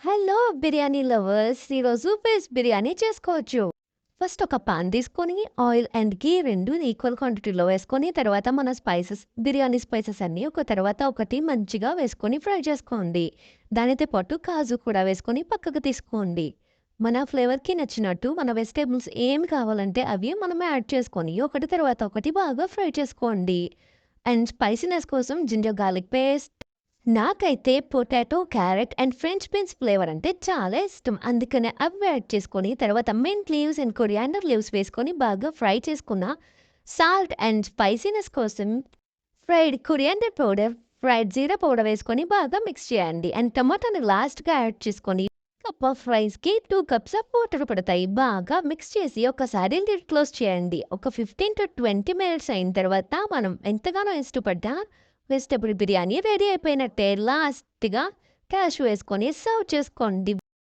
Hello biryani lovers! ఈరోజు veg biryani చేసుకోవచ్చు. First ఒక పాన్ తీసుకొని ఆయిల్ అండ్ ఘీ 2 ఈక్వల్ క్వాంటిటీలో వేసుకొని తర్వాత మన బిర్యానీ స్పైసెస్ అన్నీ ఒక తర్వాత ఒకటి మంచిగా వేసుకొని ఫ్రై చేసుకోండి. దానితో పాటు కాజు కూడా వేసుకొని పక్కకు తీసుకోండి. మన ఫ్లేవర్‌కి నచ్చినట్టు మన వెజిటబుల్స్ ఏమి కావాలంటే అవి మనం యాడ్ చేసుకొని ఒకటి తర్వాత ఒకటి బాగా ఫ్రై చేసుకోండి. అండ్ స్పైసీనెస్ కోసం జింజర్ గార్లిక్ పేస్ట్ నాకైతే potato, carrot and French beans flavour అంటే చాలా ఇష్టం. అందుకనే అవి యాడ్ చేసుకొని తర్వాత mint leaves and coriander leaves వేసుకొని బాగా ఫ్రై చేసుకున్న సాల్ట్ అండ్ స్పైసీనెస్ కోసం ఫ్రైడ్ కొరియాండర్ పౌడర్, ఫ్రైడ్ జీరా పౌడర్ వేసుకొని బాగా మిక్స్ చేయండి. అండ్ టమాటాని లాస్ట్‌గా యాడ్ చేసుకొని కప్ ఆఫ్ రైస్‌కి 2 కప్స్ ఆఫ్ వాటర్ పడతాయి. బాగా మిక్స్ చేసి ఒకసారి లిడ్ క్లోజ్ చేయండి. ఒక 15-20 మినిట్స్ అయిన తర్వాత మనం ఎంతగానో ఇష్టపడ్డ వెజిటబుల్ బిర్యానీ రెడీ అయిపోయినట్టే. లాస్ట్‌గా క్యాష్యూ వేసుకొని సర్వ్ చేసుకోండి.